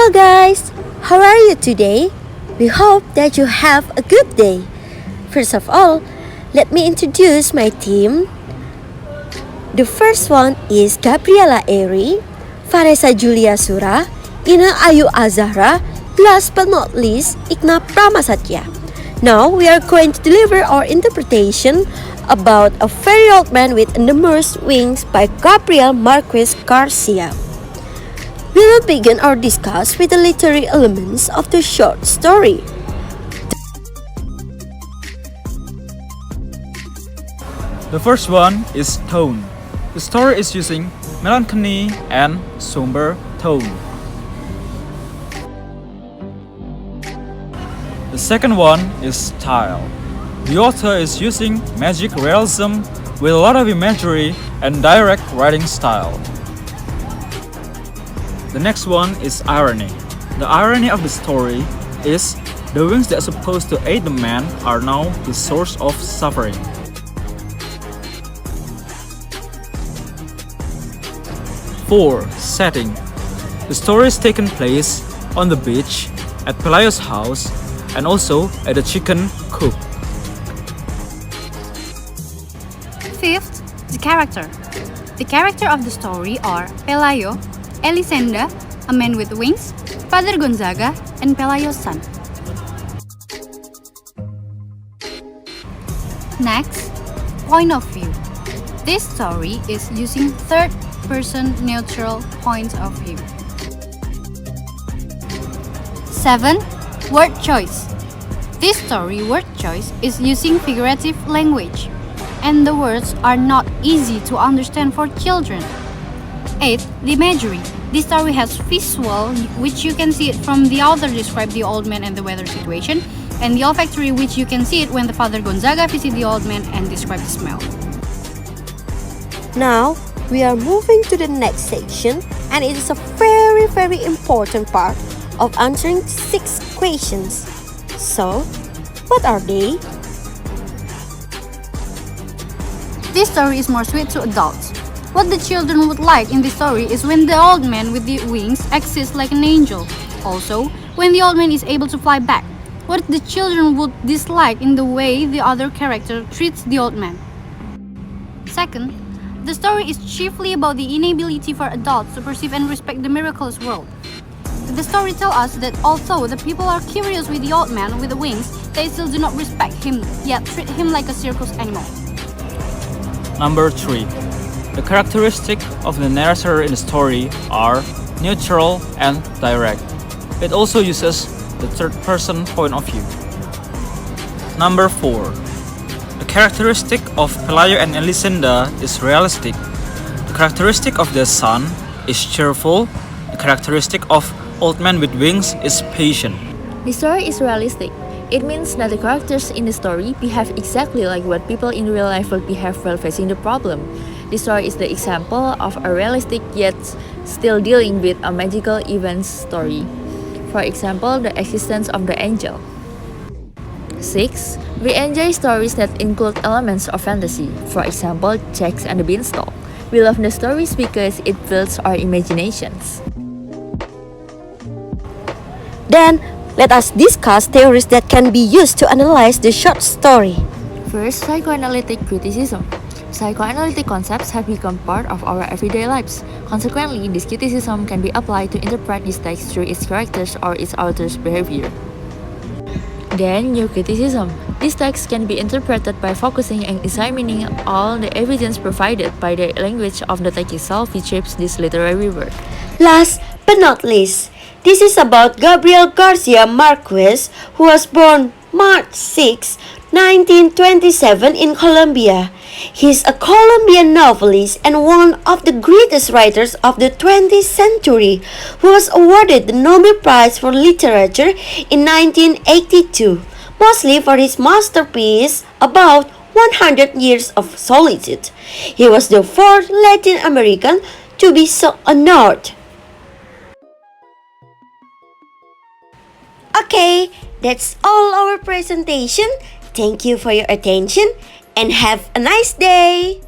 Hello guys, how are you today? We hope that you have a good day. First of all, let me introduce my team. The first one is Gabriela Eri, Vanessa Julia Sura, Ina Ayu Azahra, last but not least, Igna Pramasatya. Now we are going to deliver our interpretation about A Very Old Man with Enormous Wings by Gabriel Marquez Garcia. We will begin our discuss with the literary elements of the short story. The first one is tone. The story is using melancholy and somber tone. The second one is style. The author is using magic realism with a lot of imagery and direct writing style. The next one is irony. The irony of the story is the wings that are supposed to aid the man are now the source of suffering. Four, setting. The story is taken place on the beach, at Pelayo's house, and also at the chicken coop. Fifth, the character. The character of the story are Pelayo, Elisenda, a man with wings, Father Gonzaga, and Pelayo's son. Next, point of view. This story is using third-person neutral point of view. 7. Word choice. This story word choice is using figurative language, and the words are not easy to understand for children. 8. The imagery. This story has visual, which you can see it from the author describe the old man and the weather situation, and the olfactory, which you can see it when the Father Gonzaga visit the old man and describe the smell. Now, we are moving to the next section, and it is a very important part of answering 6 questions. So, what are they? This story is more sweet to adults. What the children would like in this story is when the old man with the wings exists like an angel. Also, when the old man is able to fly back. What the children would dislike in the way the other character treats the old man. Second, the story is chiefly about the inability for adults to perceive and respect the miraculous world. The story tells us that although the people are curious with the old man with the wings, they still do not respect him, yet treat him like a circus animal. Number 3. The characteristics of the narrator in the story are neutral and direct. It also uses the third-person point of view. Number 4. The characteristic of Pelayo and Elisenda is realistic. The characteristic of the son is cheerful. The characteristic of old man with wings is patient. The story is realistic. It means that the characters in the story behave exactly like what people in real life would behave while facing the problem. The story is the example of a realistic yet still dealing with a magical event story. For example, the existence of the angel. 6. We enjoy stories that include elements of fantasy. For example, Jack and the Beanstalk. We love the stories because it builds our imaginations. Then, let us discuss theories that can be used to analyze the short story. First, psychoanalytic criticism. Psychoanalytic concepts have become part of our everyday lives. Consequently, this criticism can be applied to interpret this text through its characters or its author's behavior. Then, new criticism. This text can be interpreted by focusing and examining all the evidence provided by the language of the text itself, which shapes this literary work. Last but not least, this is about Gabriel Garcia Marquez, who was born March 6, 1927 in Colombia. He is a Colombian novelist and one of the greatest writers of the 20th century, who was awarded the Nobel Prize for Literature in 1982, mostly for his masterpiece About 100 Years of Solitude. He was the 4th Latin American to be so honored. Okay, that's all our presentation. Thank you for your attention and have a nice day.